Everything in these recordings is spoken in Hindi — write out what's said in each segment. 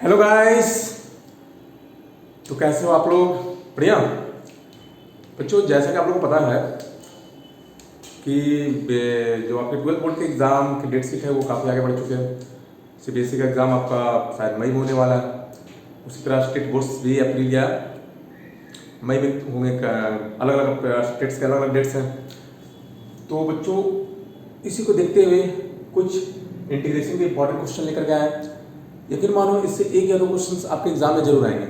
Hello guys. तो कैसे हो आप लोग? बढ़िया बच्चों, जैसा कि आप लोगों को पता है कि जो आपके 12 बोर्ड के एग्ज़ाम की डेट शीट है वो काफ़ी आगे बढ़ चुके हैं। सीबीएसई का एग्ज़ाम आपका शायद मई में होने वाला है। उसी तरह स्टेट बोर्ड्स भी अप्रैल या मई में होंगे। अलग अलग स्टेट्स के अलग अलग डेट्स हैं। तो बच्चों, इसी को देखते हुए कुछ इंटीग्रेशन के इंपॉर्टेंट क्वेश्चन लेकर के आए। यकीन मानो इससे एक या दो क्वेश्चन आपके एग्जाम में जरूर आएंगे,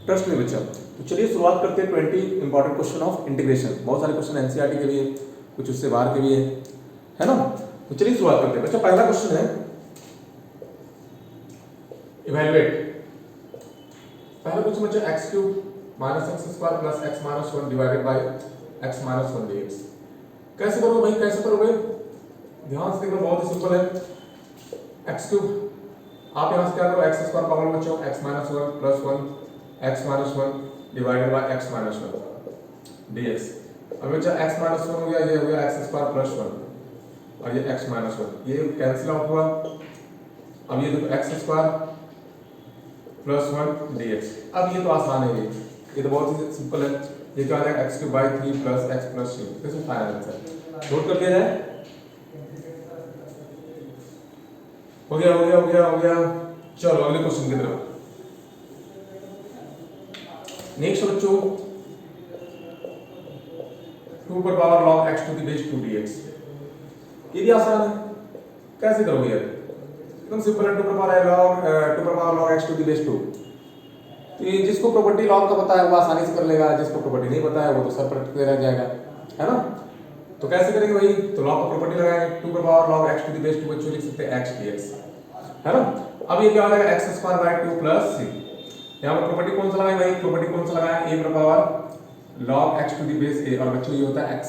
ट्रस्ट में बच्चा। तो चलिए शुरुआत करते हैं 20 इंपॉर्टेंट क्वेश्चन ऑफ इंटीग्रेशन। बहुत सारे क्वेश्चन एनसीईआरटी के भी है, कुछ उससे बाहर के भी है ना। तो चलिए शुरुआत करते हैं बच्चा। पहला क्वेश्चन है इवैल्यूएट। पहला क्वेश्चन बच्चा x cube minus x square plus x minus 1 divided by x minus 1 dx। कैसे करोगे भाई, कैसे करोगे? ध्यान से देखो, बहुत ही सिंपल है। एक्स क्यूब आप यहां से क्या करो, एक्स स्क्वायर कॉमन बच्चों, x minus 1 plus 1 x minus 1 divided by x minus 1 dx। अब बच्चा एक्स माइनस 1 हो गया, ये हो गया एक्स स्क्वायर प्लस 1 और ये एक्स माइनस 1, ये कैंसिल आउट हुआ। अब ये देखो एक्स स्क्वायर प्लस 1 dx। अब ये तो आसान है, ये तो बहुत ही सिंपल है। ये क्या आ जाएगा, x cube by 3 plus x plus 3। इसमें फाइनल आंसर नोट कर लिया जाए। हो गया हो गया हो गया हो गया। चलो अगले क्वेश्चन की तरफ। नेक्स्ट बच्चों, 2 पर power log x to the base 2 dx। ये भी आसान है, कैसे करोगे यार? एकदम सिंपल है। 2 पर power log x to the base 2। तो ये जिसको प्रॉपर्टी log का पता है वो आसानी से कर लेगा, जिसको प्रॉपर्टी नहीं पता है वो तो सर पर रह जाएगा, है ना। तो कैसे करेंगे भाई? तो log का प्रॉपर्टी लगाएंगे। 2 पर power log x to the base 2 बच्चों लिख सकते हैं x dx, है ना। अब ये क्या हो जाएगा, एक्स स्क्वायर बाय 2 प्लस सी। यहाँ पर प्रॉपर्टी कौन सा लगाए भाई? प्रॉपर्टी कौन सा लगाए? ए पर power log x to the base a, और बच्चों ये होता है x,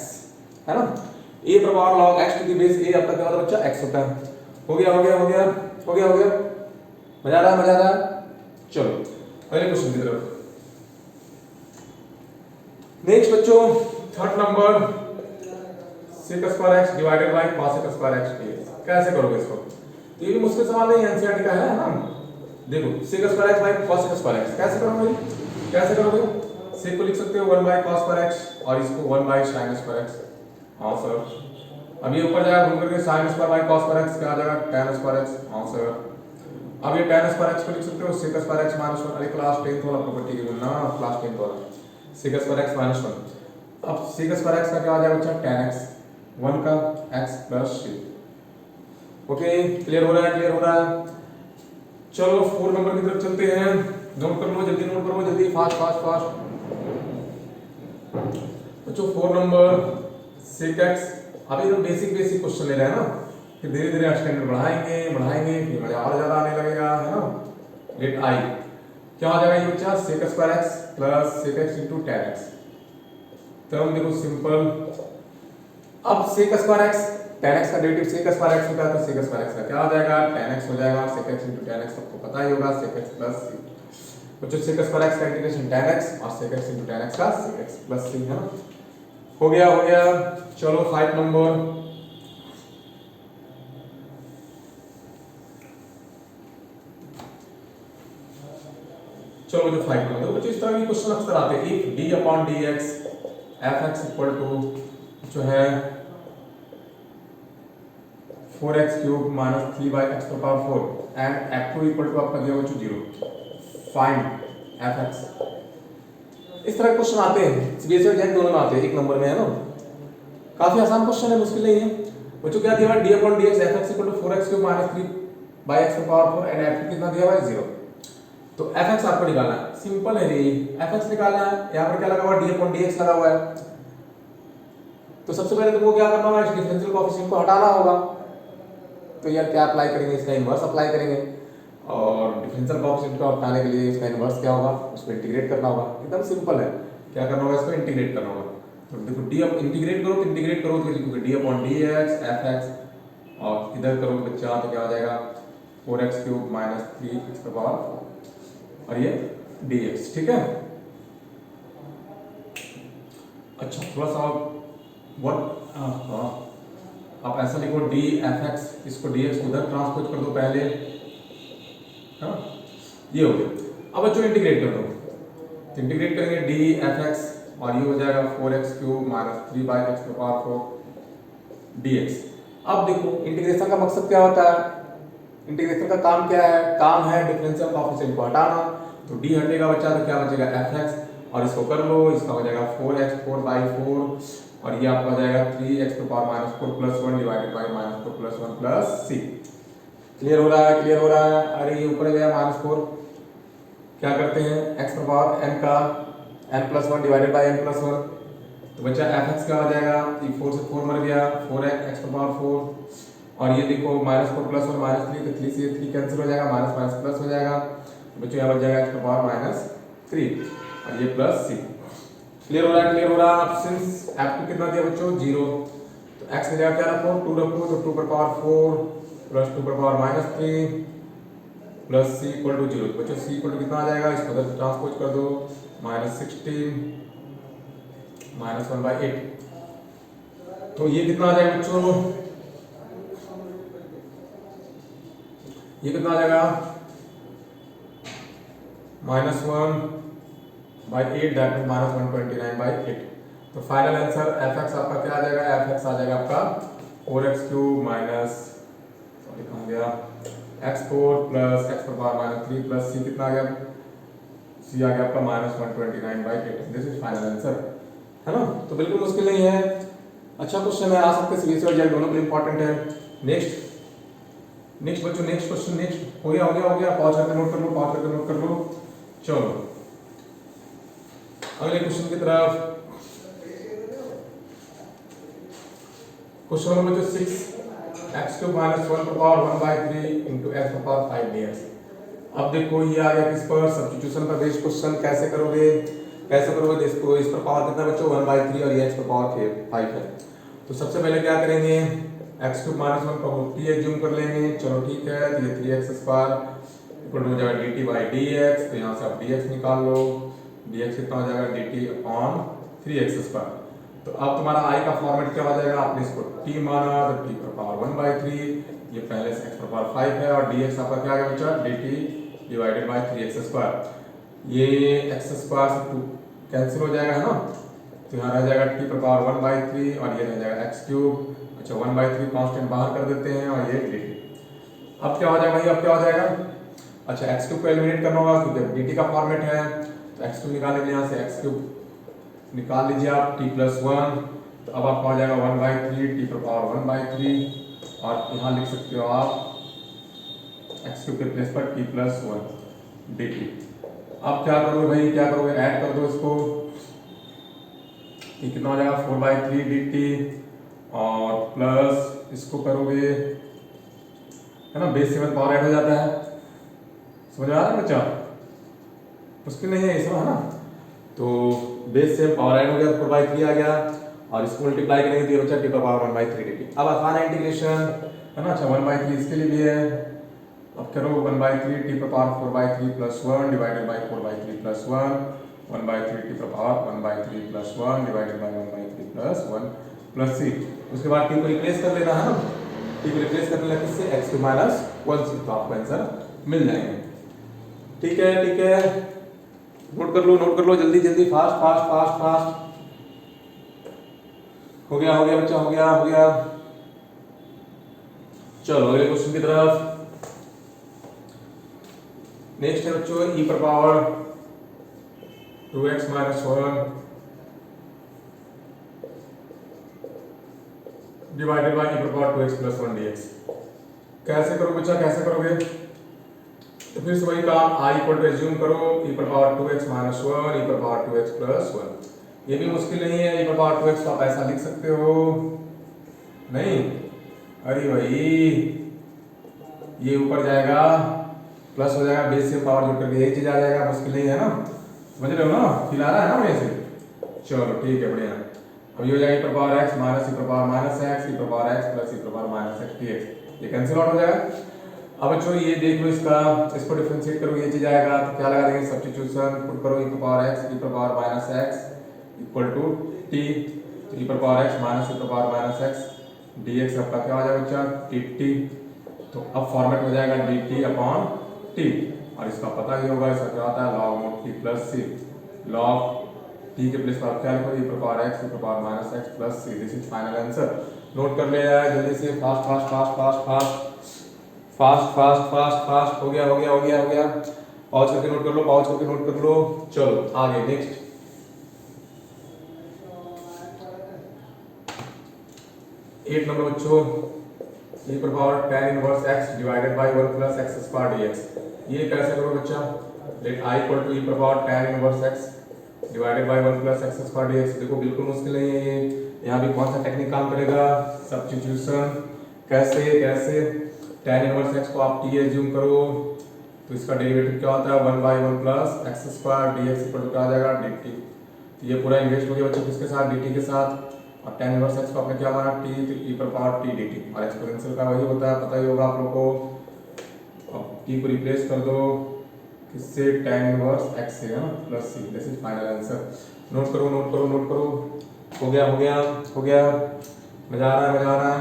है ना। a पर power log x to the base a आपका क्या होता है बच्चा? x होता है। हो गया हो गया हो गया हो गया हो गया। मजा आ रहा है, मजा आ रहा है। चलो अगले क्वेश्चन की तरफ। नेक्स्ट बच्चों, third number, sec square x divided bye cos square x dx। कैसे करोगे इसको? तो ये भी मुश्किल सवाल नहीं, एनसीईआरटी का है ना। देखो sec square x by cos square x कैसे करोगे? कैसे करोगे? sec को लिख सकते हो 1 बाय cos स्क्वायर x और इसको 1 बाय sin स्क्वायर x। हां सर। अब ये ऊपर जाएगा घूम करके sin square by cos square x क्या आ जाएगा? tan square x। हां सर। अब ये tan स्क्वायर x को लिख सकते हो sec स्क्वायर x माइनस 1। अरे क्लास 10th वाला प्रॉपर्टी की बोलना, क्लास 10th वाला sec स्क्वायर x माइनस 1। अब sec स्क्वायर x का क्या आ जाएगा बच्चा? tan x 1 का x प्लस 3। ओके, क्लियर हो रहा है, क्लियर हो रहा है। चलो 4 नंबर की तरफ चलते हैं। नोट कर लो, जल्दी नोट करो, जल्दी, फास्ट फास्ट फास्ट बच्चों। 4 नंबर sec x। अभी तो बेसिक बेसिक क्वेश्चन ले रहे हैं ना, फिर धीरे धीरे स्टैंडर्ड बढ़ाएंगे बढ़ाएंगे, फिर मजा और ज्यादा आने लगेगा, है ना। लेट आई क्या हो जाएगा ये बच्चा? sec square x plus sec x into tan x। Term देखो सिंपल। अब sec square x, tan x का डेरिवेटिव sec स्क्वायर x होता है, तो sec स्क्वायर x का क्या हो जाएगा? tan x हो जाएगा। sec x into tan x सबको पता ही होगा, sec x प्लस c। बच्चों sec स्क्वायर x का इंटीग्रेशन tan x और sec x into tan x का sec x प्लस c, है ना। हो गया हो गया। चलो 5 नंबर, चलो जो 5 नंबर बच्चों, इस तरह के क्वेश्चन अक्सर आते हैं। If d upon dx fx equal to जो है 4x cube minus 3 by x पर power 4 and f2 equal to आपका दिया हुआ 0, फाइंड fx। इस तरह के क्वेश्चन आते हैं, सीबीएसई और जैक दोनों में आते हैं, एक नंबर में, है ना। काफी आसान क्वेश्चन है, मुश्किल नहीं है बच्चों। क्या दिया हुआ है? d upon dx fx equal to 4x cube minus 3 by x पर पावर 4 एंड f2 कितना दिया हुआ है? 0। तो fx आपको निकालना है, सिंपल है रे। fx निकालना है, यहां पर क्या लगा हुआ है? d अपॉन dx लगा हुआ है। तो सबसे पहले तुमको क्या करना होगा? इस डिफरेंशियल कोएफिशिएंट को हटाना होगा। तो यार क्या अप्लाई करेंगे? इसका इनवर्स अप्लाई करेंगे, और डिफरेंशियल कोएफिशिएंट को हटाने के लिए इसका इनवर्स क्या होगा? उसको इंटीग्रेट करना होगा। एकदम सिंपल है। क्या करना होगा? इसको इंटीग्रेट करना होगा। तो देखो d अप इंटीग्रेट करो तो लिखोगे d अपॉन dx fx, और इधर करोगे बच्चा तो क्या हो जाएगा? 4x क्यूब माइनस 3x का पावर 4 और ये dx, ठीक है। अच्छा थोड़ा सा हाँ, आप ऐसा लिखो d fx, इसको dx उधर ट्रांसपोज कर दो पहले, हाँ। ये हो गया। अब बच्चों इंटीग्रेट कर दो, तो इंटीग्रेट करेंगे डी एफ एक्स और ये हो जाएगा 4x³ माइनस 3/x⁴ dx। अब देखो इंटीग्रेशन का मकसद क्या होता है, इंटीग्रेशन का काम क्या है, काम है डिफरेंशियल कोएफिशिएंट को हटाना। तो डी हटेगा बच्चा तो क्या बचेगा fx, और इसको कर लो, इसका हो जाएगा 4x4/4 और ये आपका हो जाएगा 3x⁴ - 4 + 1 divided by -4 + 1 + c। Clear हो रहा है, क्लियर हो रहा है। अरे ये ऊपर गया -4, क्या करते हैं x⁴n का n+1 डिवाइडेड बाय n+1, तो बच्चा fx क्या हो जाएगा, ये 4 से 4 मर गया, 4x⁴ और ये देखो -4 + 1 -3, तो 3 से ये 3 कैंसिल हो जाएगा, माइनस माइनस प्लस हो जाएगा, तो बच्चों यहाँ बच जाएगा x⁻³ और ये प्लस c। क्लियर हो रहा है, क्लियर हो रहा है। अब सिंस f2 कितना दिया बच्चों 0, तो x की जगह क्या रखो 2 रखो, तो 2⁴ प्लस 2⁻³ प्लस c = 0। बच्चों c = कितना आ जाएगा, इसको उधर ट्रांसपोज कर दो, -16 - 1/8, तो ये कितना आ जाएगा बच्चों, ये कितना आ जाएगा -1/8, दैट मीन -129/8। तो फाइनल आंसर fx आपका क्या आ जाएगा, fx आ जाएगा आपका 4x³ माइनस सॉरी कहाँ गया x4 plus x⁻³ plus c कितना आ गया, c आ गया आपका -129/8। दिस इज फाइनल आंसर, है ना। तो बिल्कुल मुश्किल नहीं है, अच्छा क्वेश्चन है, आ सकते हैं सीबीएसई और जेईई दोनों के लिए इंपॉर्टेंट है। नेक्स्ट बच्चों, नेक्स्ट क्वेश्चन, नेक्स्ट हो गया, पॉज करके नोट कर लो, पॉज करके नोट कर लो। चलो अगले क्वेश्चन की तरफ। क्वेश्चन नंबर बच्चों 6, x³ - 1/1/3 × x⁵ dx। अब देखो ये आ गया किस पर, सब्स्टिट्यूशन पर बेस्ड क्वेश्चन। कैसे करोगे, इसको, इस पर पावर कितना बच्चों 1/3 और ये x⁵ है। तो सबसे पहले क्या करेंगे, x³ - 1 को t एज्यूम कर लेंगे, चलो ठीक है। तो ये 3x² हो जाएगा dt/dx, तो यहाँ से आप dx निकाल लो, dx कितना हो जाएगा dt/3x²। तो अब तुम्हारा i का फॉर्मेट क्या हो जाएगा, आपने इसको t माना तो t⁻1/3, ये पहले से x⁵ है और dx आपका क्या आ गया बच्चा dt/3x²। ये x² से 2 कैंसिल हो जाएगा, है ना, तो यहाँ रह जाएगा t⁻1/3 और ये रह जाएगा x³। अच्छा 1/3 कांस्टेंट बाहर कर देते हैं और ये dt। अब क्या हो जाएगा भाई, अब क्या हो जाएगा, अच्छा x³ को एलिमिनेट करना होगा क्योंकि dt का फॉर्मेट है, तो x³ निकाल लीजिए, यहाँ से x³ निकाल लीजिए आप t+1, तो अब आपका हो जाएगा 1/3 t⁻1/3 और यहाँ लिख सकते हो आप x³ के प्लेस पर t+1 dt। अब क्या करोगे भाई, क्या करोगे, ऐड कर दो इसको, ये कितना हो जाएगा 4/3 dt और प्लस इसको करोगे, है ना, बेस 7 पावर ऐड हो जाता है, समझ आ रहा है बच्चा, मुश्किल नहीं है ये सब, है ना। तो बेस 7 पावर ऐड हो गया, 4/3 आ गया और इसको मल्टीप्लाई करेंगे तो ये बच्चा t⁻1/3 dt। अब आसान है इंटीग्रेशन, है ना। अच्छा 1/3 इसके लिए भी है, अब करो 1/3 t⁻4/3 + 1 divided by 4/3 + 1, 1/3 t⁻1/3 + 1 divided by 1/3 + 1 plus c। उसके बाद t को रिप्लेस कर लेना, है ना, t को रिप्लेस करने लगे से x³ - 1 से, तो आपको आंसर मिल जाएंगे। ठीक है, ठीक है, नोट कर लो जल्दी जल्दी, फास्ट फास्ट फास्ट फास्ट। हो गया बच्चा, हो गया। चलो अगले क्वेश्चन की तरफ। नेक्स्ट है बच्चों e⁻2x - 1 divided by e⁻2x + 1 dx। कैसे करोगे बच्चा, कैसे करोगे, तो फिर से वही काम, i = एज्यूम करो e⁻2x - 1 e⁻2x + 1। ये भी मुश्किल नहीं है, e⁻2x तो आप ऐसा लिख सकते हो, नहीं, अरे भाई ये ऊपर जाएगा प्लस हो जाएगा, बेस से पावर जोड़ करके यही चीज आ जाएगा, मुश्किल नहीं है ना, समझ रहे हो ना, फील आ रहा है ना वैसे। चलो ठीक है, बढ़िया। अब ये हो जाएगा e⁻x - e⁻x e⁻x + e⁻x dx, ये कैंसिल आउट हो जाएगा। अब बच्चों ये देख लो, इसको डिफरेंशिएट करो, ये चीज आएगा, तो क्या लगा देंगे, सब्स्टिट्यूशन पुट करो, e⁻x e⁻x = t, तो e⁻x - e⁻x dx आपका क्या हो जाएगा बच्चा dt। तो अब फॉर्मेट हो जाएगा dt/t, और इसका पता ही होगा, इसका क्या होता है log mod t plus c. Log t के प्लेस पर आप क्या लिखो, e power x e power minus x plus c. This is final answer. Note कर ले यार जल्दी से, fast fast fast fast fast fast fast fast fast. हो गया हो गया हो गया हो गया। पॉज करके नोट कर लो, पॉज करके नोट कर लो। चलो आगे नेक्स्ट। 8 नंबर बच्चों, e power tan inverse x divided by 1 plus x square dx। ये कैसे करो बच्चा, let i equal to e power tan inverse x divided by 1 plus x square dx। देखो बिल्कुल मुश्किल नहीं है ये, यहाँ भी कौन सा टेक्निक काम करेगा, सब्स्टिट्यूशन। कैसे कैसे, tan इनवर्स x को आप t एज्यूम करो तो इसका डेरिवेटिव क्या होता है 1 by 1 plus x square dx equal to क्या आ जाएगा dt। तो ये पूरा इन्वेस्ट हो गया बच्चों किसके साथ, dt के साथ। और tan इनवर्स x को आपने क्या माना t, तो e पर पावर t dt। और एक्सपोनेंशियल का वही होता है, पता ही होगा आप लोगों को। अब t को रिप्लेस कर दो किससे, tan इनवर्स x से, है ना, plus c। This is final answer. Note करो नोट करो नोट करो। हो गया हो गया हो गया। मजा आ रहा है मजा आ रहा है,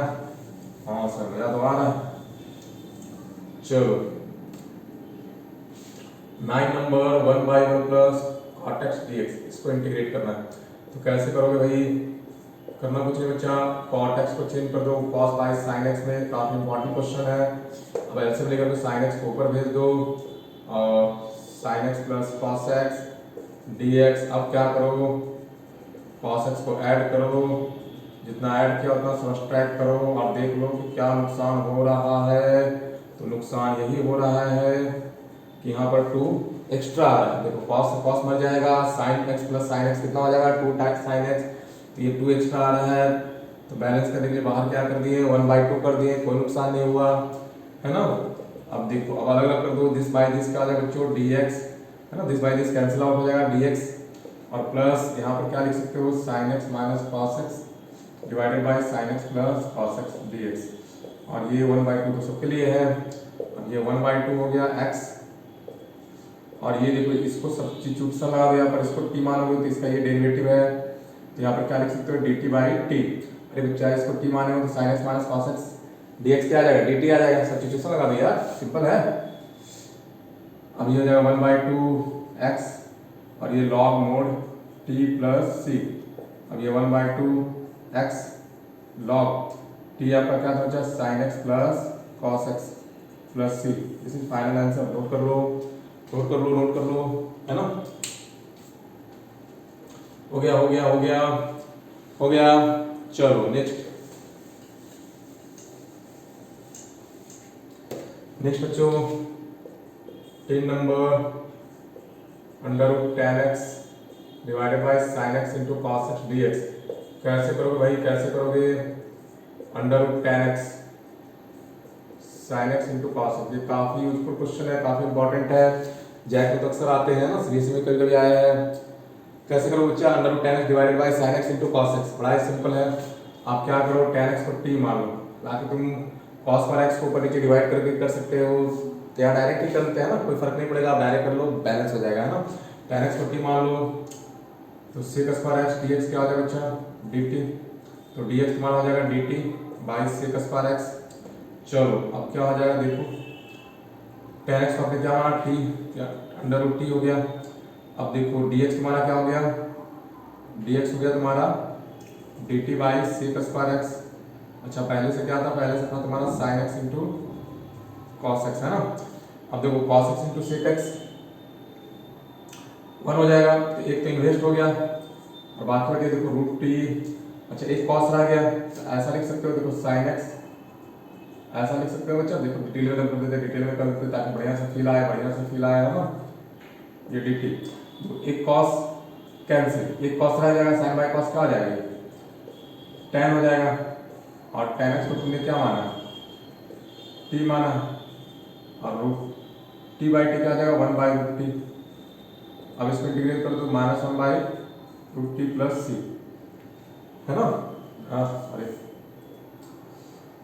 हाँ सर मजा तो आ रहा है। चलो 9 number 1 by 1 plus cot x dx, इसको इंटीग्रेट करना है। तो कैसे करोगे भाई, करना कुछ नहीं बच्चा, cot x को चेंज कर दो cos बाई sin x में। काफी इंपॉर्टेंट क्वेश्चन है। अब एलसीएम लेकर के sin x को ऊपर भेज दो और sin x plus cos x dx। अब क्या करो, cos x को ऐड करो, जितना ऐड किया उतना सब्ट्रैक्ट करो और देख लो कि क्या नुकसान हो रहा है। तो नुकसान यही हो रहा है कि यहाँ पर 2 एक्स्ट्रा आ रहा है। देखो cos से cos मर जाएगा, sin x plus sin x कितना हो जाएगा 2 टाइम्स sin x। तो ये 2 एक्स्ट्रा आ रहा है, तो बैलेंस करने के लिए बाहर क्या कर दिए 1/2 कर दिए, कोई नुकसान नहीं हुआ, है ना। अब देखो अब अलग अलग कर दो, दिस बाई दिस क्या आ जाएगा बच्चों dx, है ना, this by this cancel out हो जाएगा dx। और प्लस यहाँ पर क्या लिख सकते हो sin x minus cos x divided by sin x plus cos x dx। और ये 1/2 तो सबके लिए है। अब ये 1/2 हो गया x, और ये देखो इसको सब्स्टिट्यूशन लगा दिया पर इसको t मानोगे तो इसका ये डेरिवेटिव है। तो यहाँ पर क्या लिख सकते हो dt बाई t। अरे बच्चा इसको t माने हो तो sin x minus cos x dx क्या आ जाएगा dt आ जाएगा, सब्स्टिट्यूशन लगा दिया, सिंपल है। अब ये हो जाएगा 1/2 x और ये log mode t plus c। अब ये 1/2 x log t आपका क्या था बच्चा sin x plus cos x plus c। This is final answer. Note कर लो नोट कर लो नोट कर लो, है ना। हो गया हो गया हो गया हो गया। चलो नेक्स्ट नेक्स्ट बच्चों 10 number under root tan x divided by sin x into cos x dx। कैसे करोगे भाई, कैसे करोगे, under root tan x sin x into cos x। ये काफी यूजफुल क्वेश्चन है, काफी इंपॉर्टेंट है, जैक में तो अक्सर आते हैं ना, सीबीएसई में कभी कभी आया है। कैसे करो बच्चा, under root tan x divided by sin x into cos x। बड़ा ही सिंपल है, आप क्या करो tan x को t मान लो, ताकि तुम cos पर x को ऊपर नीचे डिवाइड करके कर सकते हो। तो यहाँ डायरेक्ट ही करते हैं ना, कोई फर्क नहीं पड़ेगा, आप डायरेक्ट कर लो, बैलेंस हो जाएगा, है ना। tan x को t मान लो तो sec स्क्वायर x dx क्या हो जाएगा बच्चा dt। तो dx मान हो जाएगा dt by sec square x। चलो अब क्या हो जाएगा देखो, tan x को आपने क्या माना t, क्या अंडर रूट t हो गया। अब देखो dx तुम्हारा क्या हो गया, dx हो गया तुम्हारा dt by sec square x। अच्छा पहले से क्या था, पहले से था तुम्हारा sin x into cos x, है ना। अब देखो cos x into sec x 1 हो जाएगा, तो एक तो इन्वेस्ट हो गया और बाकी बचे देखो रूट टी। अच्छा एक cos रह गया, तो ऐसा लिख सकते हो देखो sin x, ऐसा लिख सकते हो बच्चा। देखो डिटेल में कर देते, डिटेल में कर देते ताकि बढ़िया से फील आए, बढ़िया से फील आए, है ना। ये dt, तो एक cos कैंसिल, एक cos रह जाएगा, sin बाई cos क्या हो जाएगा tan हो जाएगा। और tan x को तुमने क्या माना t माना, और रूट t बाई टी क्या आ जाएगा 1 बाई रूट टी। अब इसको इंटीग्रेट कर दो minus 1 by root T plus C, है ना। अरे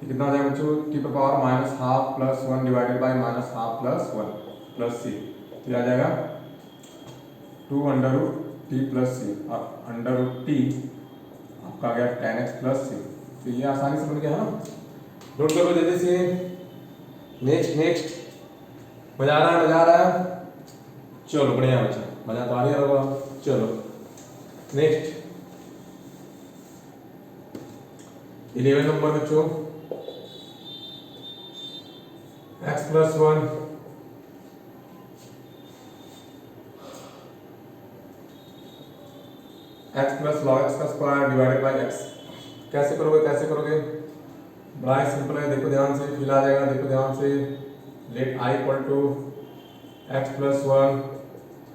ये कितना आ जाएगा बच्चों, टी पर power minus half plus 1 divided by minus half plus 1 plus C. तो ये आ जाएगा 2 under root T plus C, और अंडर रूट टी आपका आ गया tan x प्लस सी। तो ये आसानी से बन गया, है ना। नोट करो जल्दी से। नेक्स्ट नेक्स्ट मजा आ रहा है, मजा आ रहा है? चलो बढ़िया बच्चा, मजा तो आ रही होगा। चलो नेक्स्ट 11 नंबर बच्चों, x plus 1 x plus log x का स्क्वायर डिवाइडेड बाई x। कैसे करोगे, कैसे करोगे? बड़ा ही सिंपल है, देखो ध्यान से, फिल आ जाएगा, देखो ध्यान से। Let i equal to x plus 1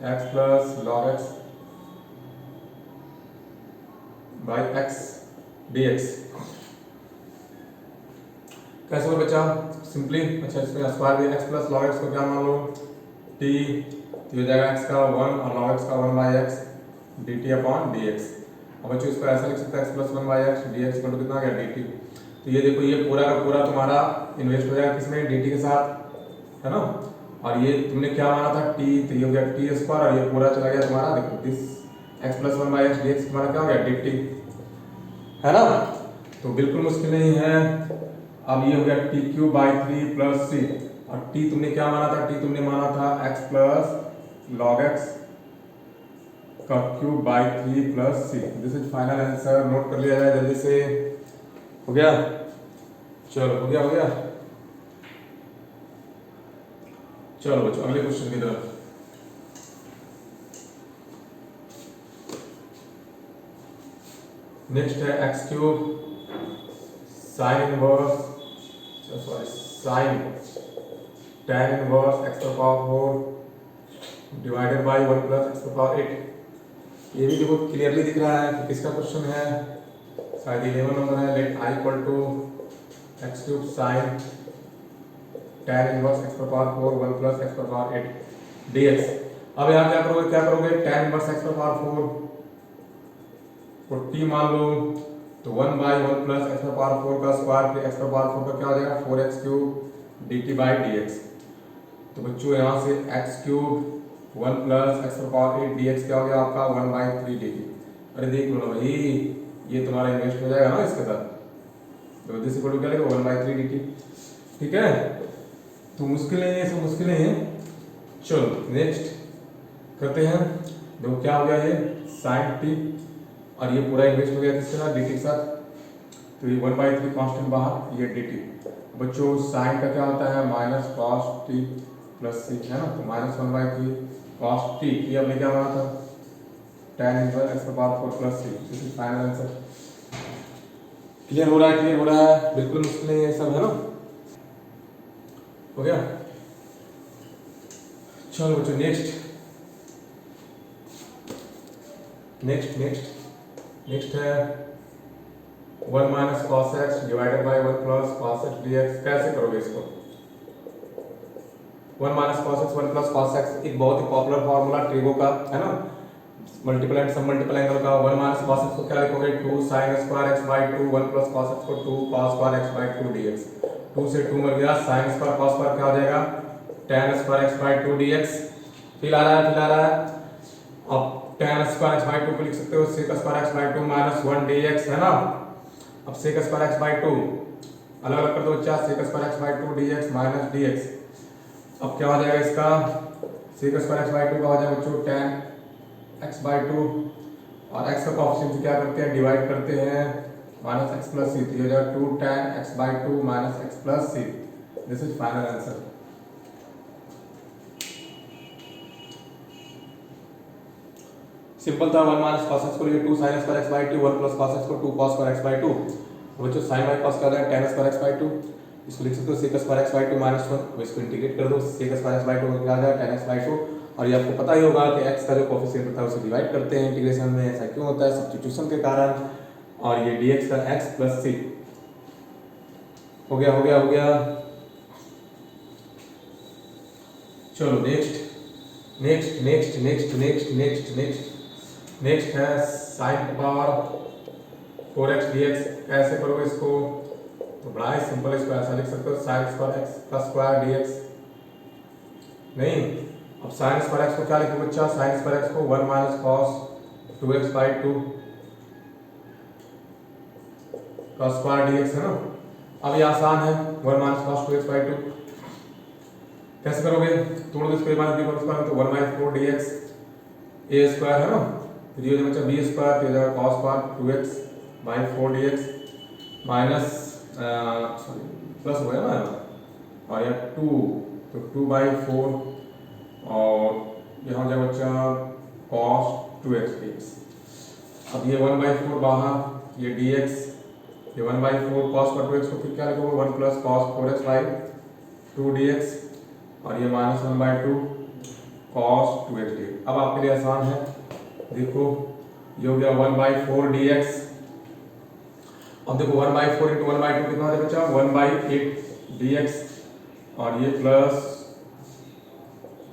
x plus log x by x dx। कैसे हो बच्चा? सिंपली, अच्छा इसमें स्क्वायर भी x प्लस लॉग एक्स को क्या मान लो t, तो हो जाएगा x का 1 और log x का 1 by x dt upon dx। अब बच्चों इसको ऐसा लिख सकते हैं x plus 1 by x dx equal to कितना आ गया dt। तो ये देखो, ये पूरा का पूरा तुम्हारा इन्वेस्ट हो जाएगा किसमें, dt के साथ, है ना। और ये तुमने क्या माना था t, तो ये हो गया t स्क्वायर और ये पूरा चला गया तुम्हारा, देखो this x plus 1 by x dx तुम्हारा क्या हो गया dt, है ना। तो बिल्कुल मुश्किल नहीं है। अब ये हो गया T cube by 3 plus C, और टी तुमने क्या माना था, टी तुमने माना था x प्लस लॉग एक्स का cube by 3 plus c. This is final answer, note कर लिया जाए जल्दी से। हो गया? चलो हो गया, हो गया। चलो बच्चों अगले क्वेश्चन की तरफ। नेक्स्ट है x cube sine inverse, sorry sine tan inverse x to power 4 divided by 1 plus x to power 8। ये भी देखो क्लियरली दिख रहा है कि किसका क्वेश्चन है, शायद 11 नंबर है। Let i equal to x cube sine tan inverse x to power 4 1 plus x to power 8 dx। अब यहाँ क्या करोगे, क्या करोगे, tan inverse x to power 4 को t मान लो, तो 1 by 1 plus x to power 4 का स्क्वायर, फिर x to power 4 का क्या हो जाएगा 4x cube dt by dx। तो बच्चों यहाँ से x cube 1 plus x to power 8 dx क्या हो गया आपका 1 बाई 3 dt। अरे देख लो ना भाई, ये तुम्हारा इन्वेस्ट हो जाएगा ना इसके साथ, तो दिस इक्वल टू क्या लिखो 1 बाई 3 dt। ठीक है, तो मुश्किल नहीं है, सब मुश्किल नहीं है। चलो नेक्स्ट करते हैं। देखो क्या हो गया, ये साइन टी और ये पूरा इन्वेस्ट हो गया किसके साथ, dt के साथ। तो ये 1 बाई 3 कॉन्स्टेंट बाहर, ये dt। बच्चों साइन का क्या होता है minus cos T plus C, है ना। तो माइनस 1 बाई 3 कॉस टी, ये हमने क्या माना था tan inverse x to power 4 plus c. This is final answer. Clear हो रहा है, क्लियर हो रहा है, बिल्कुल मुश्किल नहीं है सब, है ना। हो गया? चलो बच्चों नेक्स्ट नेक्स्ट नेक्स्ट नेक्स्ट है 1 minus cos x divided by 1 plus cos x dx। कैसे करोगे इसको? 1 minus cos x 1 plus cos x एक बहुत ही पॉपुलर फॉर्मूला ट्रिगो का, है ना, मल्टीपल एंड सब मल्टीपल एंगल का। 1 माइनस कॉस एक्स को क्या लिखोगे 2 sin square x by 2, 1 plus cos x को 2 cos square x by 2 dx। 2 से 2 मर गया, sin स्क्वायर cos स्क्वायर क्या हो जाएगा tan square x by 2 dx। Feel आ रहा है, फिल आ रहा है। अब tan स्क्वायर x बाई 2 को लिख सकते हो sec square x by 2 minus 1 dx, है ना। अब sec स्क्वायर x बाई 2 अलग अलग कर दो बच्चा, sec square x by 2 dx minus dx। अब क्या हो जाएगा इसका, sec स्क्वायर x बाई 2 का हो जाएगा बच्चों tan x बाई 2 और x का कोएफिशिएंट क्या करते हैं डिवाइड करते हैं माइनस x प्लस सी, तो हो जाएगा 2 tan x by 2 minus x plus c. This is final answer. Simple था, 1 माइनस cos x को लिए 2 sin square x by 2, 1 plus cos x को 2 cos स्क्वायर x बाई 2। तो बच्चों sin बाई cos क्या हो जाएगा tan स्क्वायर x बाई 2। इसको लिख सकते हो sec square x by 2 minus 1। अब इसको इंटीग्रेट कर दो, sec स्क्वायर x बाई 2 क्या आ जाएगा tan x बाई 2। और ये आपको पता ही होगा कि x का जो कोएफिशिएंट होता है उसे डिवाइड करते हैं इंटीग्रेशन में, ऐसा क्यों होता है सब्स्टिट्यूशन के कारण। और ये dx का x प्लस c। हो गया, हो गया, हो गया। चलो next next next next next next next next है sin पावर 4x dx। कैसे करोगे इसको? तो बड़ा ही सिंपल, इसको ऐसा लिख सकते हो sin स्क्वायर x का स्क्वायर dx। नहीं, अब sin स्क्वायर x को क्या लिखोगे बच्चा, sin स्क्वायर x को 1 माइनस cos 2x बाई 2 का स्क्वायर dx, है ना। अब ये आसान है, 1 माइनस cos 2x बाई 2 कैसे करोगे, तोड़ दो इसको, माइनस बी होल स्क्वायर, तो 1/4 dx ए स्क्वायर है ना, फिर ये हो जाएगा बी स्क्वायर, फिर हो जाएगा cos square 2x/4 dx minus sorry plus हो गया ना, और यह 2 तो 2/4 और यहाँ हो जाएगा बच्चा cos 2x dx। अब ये 1/4 बाहर, ये dx, ये 1/4 cos का 2x को फिर क्या लिखोगे 1 + cos 4x/2 dx, और ये -1/2 cos 2x dx। अब आपके लिए आसान है, देखो ये हो गया 1/4 dx। अब देखो 1/4 × 1/2 कितना हो जाएगा बच्चा 1/8 dx, और ये प्लस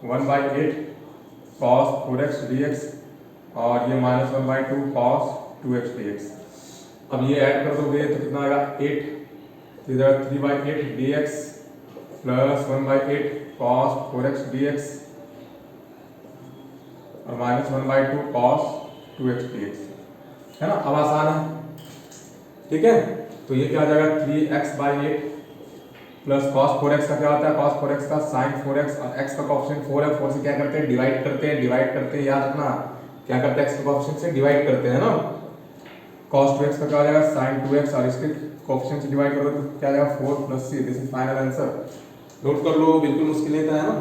1/8 cos 4x dx, और ये -1/2 cos 2x dx। अब ये ऐड कर दोगे तो कितना आएगा 8, तो इधर 3/8 dx plus 1/8 cos 4x dx और -1/2 cos 2x dx, है ना। अब आसान है, ठीक है। तो ये क्या आ जाएगा 3x/8 प्लस cos 4x का क्या होता है, cos 4x का sin 4x, और x का कोएफिशिएंट 4 है, 4 से क्या करते हैं डिवाइड करते हैं, याद रखना क्या करते हैं x के कोएफिशिएंट से डिवाइड करते हैं ना। cos 2x का क्या आ जाएगा sin 2x, और इसके कोएफिशिएंट से डिवाइड करोगे तो क्या आ जाएगा 4 + c। This is final answer, note कर लो, बिल्कुल मुश्किल नहीं था, है ना।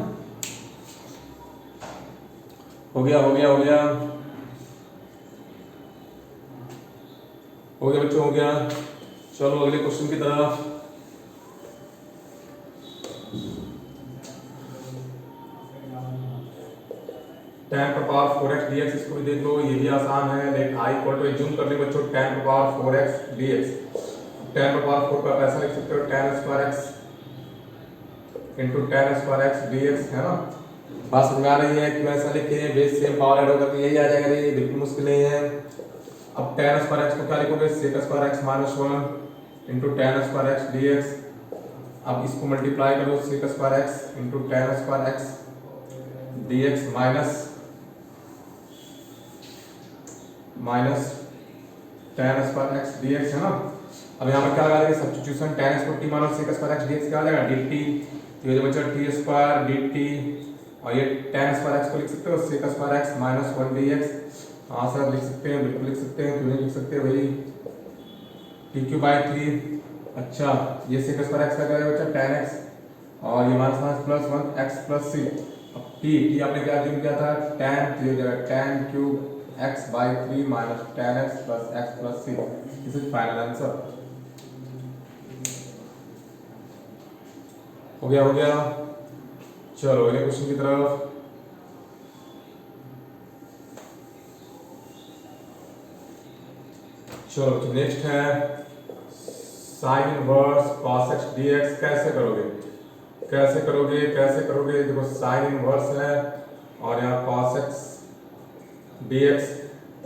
हो गया बच्चों, हो गया। चलो अगले क्वेश्चन की तरफ। tan पर पावर 4x dx, इसको भी देख लो, ये भी आसान है। लेट i = जूम कर ले बच्चों, tan पर पावर 4x dx। tan पर पावर 4 का ऐसा लिख सकते हो tan² x × tan² x dx, है ना। बात समझ आ रही है, क्यों ऐसा लिखे हैं, बेस सेम पावर ऐड होगा तो यही आ जाएगा, ये बिल्कुल मुश्किल नहीं है। अब tan² x को क्या लिखोगे sec² x - 1 × tan² x dx। अब इसको मल्टीप्लाई करो sec² x × tan² x dx minus tan² x dx, है ना। अब यहाँ पर क्या लगा देंगे सब्स्टिट्यूशन, tan x को t मानो sec² x dx क्या आ जाएगा dt, तो ये बचा t² dt, और ये tan² x को लिख सकते हो sec² x - 1 dx। हाँ सर लिख सकते हैं, बिल्कुल लिख सकते हैं, क्यों नहीं लिख सकते भाई, t³ 3। अच्छा ये sec² x का क्या है बच्चा tan x, और ये -1 x + c। अब t आपने क्या ज्यूम किया था tan, तो ये जगह tan³ x/3 - tan x + x + c। This is final answer. हो गया। चलो अगले क्वेश्चन की तरफ। चलो नेक्स्ट है sin inverse cos x dx। कैसे करोगे, देखो sin इनवर्स है और यहाँ cos x dx,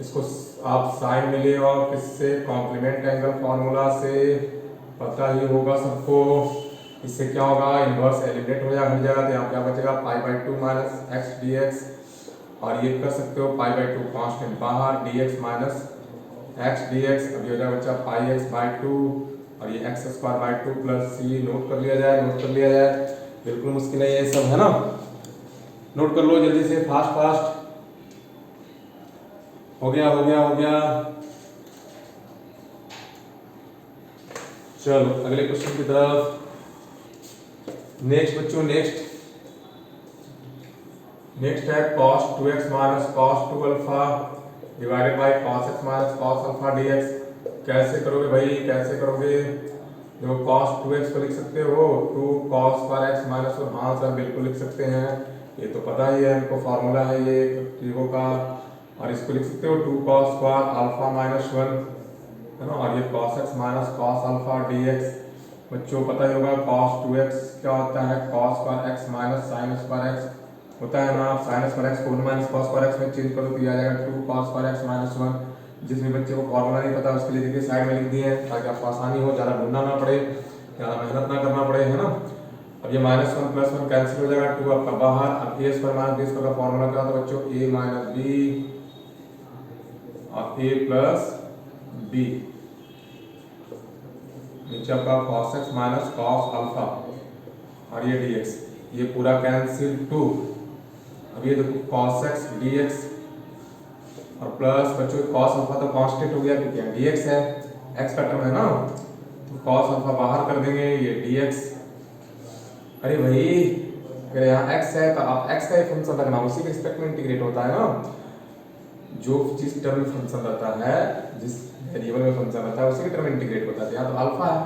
इसको आप साइन मिले और किससे, कॉम्प्लीमेंट एंगल फॉर्मूला से, पता ही होगा सबको। इससे क्या होगा, इनवर्स एलिमिनेट हो जाएगा, हट जाएगा, तो यहाँ क्या बचेगा π/2 - x dx, और ये कर सकते हो π/2 कांस्टेंट बाहर, dx माइनस x dx। अब ये हो जाएगा बच्चा πx/2, और ये x² 2 + c। नोट कर लिया जाए, बिल्कुल मुश्किल है ये सब, है ना। नोट कर लो जल्दी से, फास्ट। हो गया। चलो अगले क्वेश्चन की तरफ। नेक्स्ट बच्चों, नेक्स्ट है cos 2x - cos 2α / cos x - cos α dx। कैसे करोगे देखो cos 2x को लिख सकते हो 2 cos x - 1। हाँ सर बिल्कुल लिख सकते हैं, ये तो पता ही है हमको, फॉर्मूला है ये त्रिभुज का। और इसको लिख सकते हो 2 cos α - 1, है ना, और ये cos x - cos α dx। बच्चों पता ही होगा cos 2x क्या होता है, cos x - sin x होता है ना। sin x को 1 - cos x में चेंज करो तो ये आ जाएगा 2 cos x - 1। जिसमें बच्चे को फॉर्मूला नहीं पता उसके लिए देखिए साइड में लिख दिए हैं, ताकि आपको आसानी हो, ज़्यादा ढूंढना ना पड़े, ज़्यादा मेहनत ना करना पड़े, है ना। अब ये -1 + 1 कैंसिल हो जाएगा, 2 आपका बाहर। अब a² - b² का फॉर्मूला क्या होता है बच्चों, a - b और a + b, नीचे आपका cos x - cos α, और ये dx। ये पूरा कैंसिल 2। अब ये देखो cos x dx और प्लस बच्चों cos अल्फा तो कांस्टेंट हो गया क्योंकि यहाँ dx है, x का टर्म है ना, तो cos अल्फा बाहर कर देंगे, ये dx। अरे भाई अगर यहाँ x है तो आप x का ही फंक्शन रखना, उसी के रिस्पेक्ट में इंटीग्रेट होता है ना, जो जिस टर्म में फंक्शन रहता है, जिस वेरिएबल में फंक्शन रहता है उसी के टर्म में इंटीग्रेट होता है। यहाँ तो अल्फा है,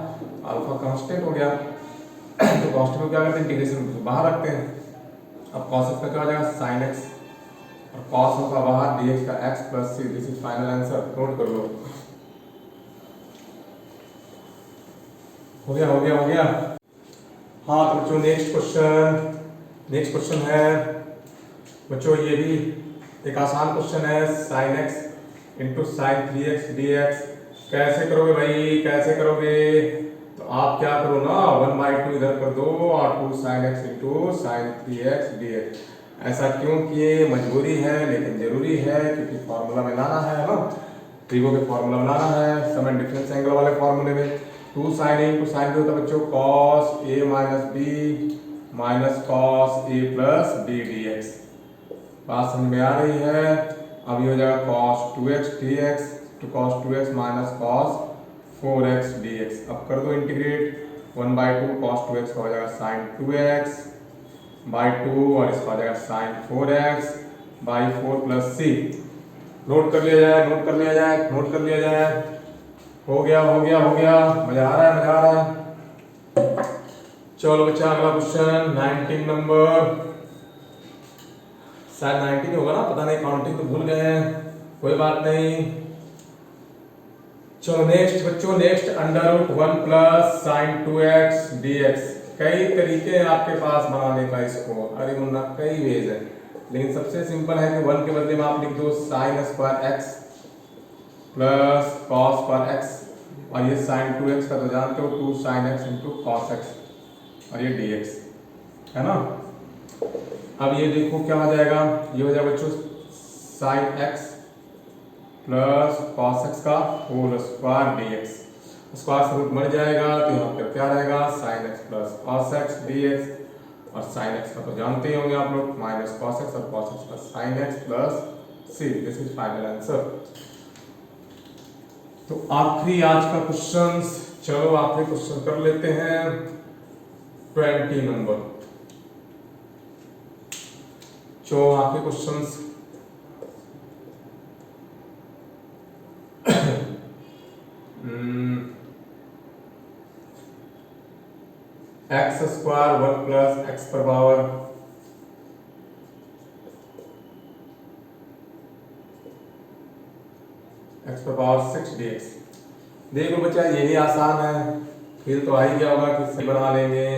अल्फा कांस्टेंट हो गया तो कांस्टेंट को क्या करते हैं, इंटीग्रेशन बाहर रखते हैं। अब cos x का क्या हो जाएगा, sin x, और cos अल्फा बाहर, dx का x plus c। This is final answer, note कर लो। हो गया हो गया हो गया। हाँ तो बच्चों नेक्स्ट क्वेश्चन है बच्चों, ये भी एक आसान क्वेश्चन है। sin x into sine 3x dx कैसे करोगे भाई, कैसे करोगे? तो आप क्या करो ना, 1/2 इधर कर दो और 2 sin x into sine 3x dx। ऐसा क्यों किए, मजबूरी है लेकिन जरूरी है क्योंकि फॉर्मूला में लाना है ना, ट्रिगो के फॉर्मूला में लाना है, सम एंड डिफरेंस एंगल वाले फॉर्मूले में। 2 sin a into sine b होता है बच्चों cos a minus b minus cos a plus b dx। बात समझ में आ रही है? अब ये हो जाएगा cos 2x dx two cos 2x minus cos 4x dx। अब कर दो इंटीग्रेट, 1/2 cos 2x का हो जाएगा sin 2x बाई 2 और इसका हो जाएगा sin 4x by 4 plus c। Note कर लिया जाए, नोट कर लिया जाए, नोट कर लिया जाए। हो गया हो गया हो गया, मजा आ रहा है, मजा आ रहा है। चलो बच्चा अगला क्वेश्चन 19 नंबर, शायद 19 होगा ना, पता नहीं, काउंटिंग तो भूल गए हैं, कोई बात नहीं। चलो नेक्स्ट बच्चों, next √1 plus sin 2x dx। कई तरीके हैं आपके पास बनाने का इसको, अरे मुन्ना कई वेज है, लेकिन सबसे सिंपल है कि 1 के बदले में आप लिख दो sin square x plus cos square x, और ये sin 2x का तो जानते हो 2 sin x into cos x, और ये dx है ना। अब ये देखो क्या हो जाएगा, ये हो जाएगा बच्चों sin x plus cos x का होल स्क्वायर dx। स्क्वायर से रूट मर जाएगा तो यहाँ पर क्या रहेगा, sin x plus cos x dx, और sin x का तो जानते ही होंगे आप लोग, माइनस cos x और cos x plus sin x plus c। This is final answer. तो आखिरी आज का क्वेश्चन, चलो आखिरी क्वेश्चन कर लेते हैं 20 नंबर। जो आखिरी questions x square 1 plus x पर पावर x पर पावर 6 dx। देखो बच्चा ये भी आसान है, फिर तो आ ही गया होगा कि सही बना लेंगे,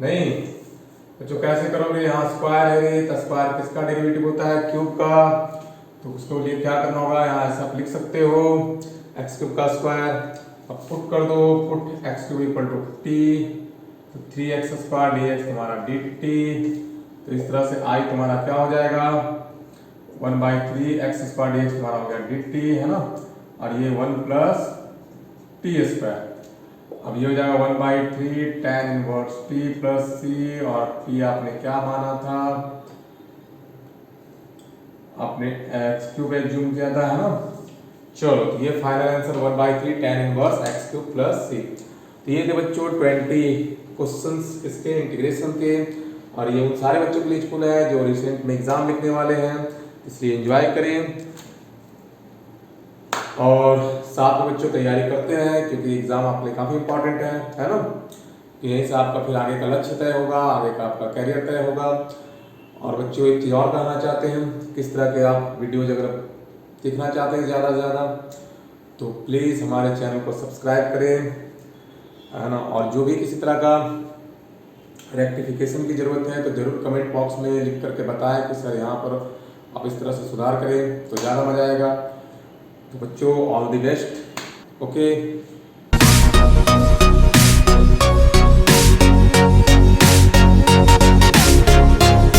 नहीं बच्चों कैसे करोगे, यहाँ स्क्वायर है तो स्क्वायर किसका डेरिवेटिव होता है, क्यूब का, तो उसके लिए क्या करना होगा, यहाँ ऐसा आप लिख सकते हो एक्स क्यूब का स्क्वायर। अब पुट कर दो, put x cube equal to t, तो 3x स्क्वायर डी एक्स तुम्हारा डी टी, तो इस तरह से आई तुम्हारा क्या हो जाएगा 1/3 एक्स स्क्वायर डी एक्स तुम्हारा हो गया डी टी है ना, और ये 1 प्लस टी स्क्वायर। अब ये हो जाएगा 1/3 tan inverse T plus C, और टी आपने क्या माना था, आपने एक्स क्यूब एज्यूम किया था है ना। चलो तो ये final answer 1/3 tan inverse x cube plus C. तो ये थे बच्चों 20 क्वेश्चंस इसके इंटीग्रेशन के, और ये उन सारे बच्चों के लिए स्कूल है जो रिसेंट में एग्जाम लिखने वाले हैं, इसलिए एंजॉय करें और साथ में बच्चों तैयारी करते हैं क्योंकि एग्जाम आपके लिए काफ़ी इंपॉर्टेंट है ना, कि यहीं से आपका फिर आगे का लक्ष्य तय होगा, आगे का आपका कैरियर तय होगा। और बच्चों एक चीज़ और कहना चाहते हैं, किस तरह के आप वीडियोज अगर देखना चाहते हैं ज़्यादा से ज़्यादा तो प्लीज़ हमारे चैनल को सब्सक्राइब करें है ना, और जो भी किसी तरह का रेक्टिफिकेशन की ज़रूरत है तो ज़रूर कमेंट बॉक्स में लिख करके बताएं कि सर यहाँ पर आप इस तरह से सुधार करें तो ज़्यादा मज़ा आएगा। तो बच्चों ऑल द बेस्ट, ओके।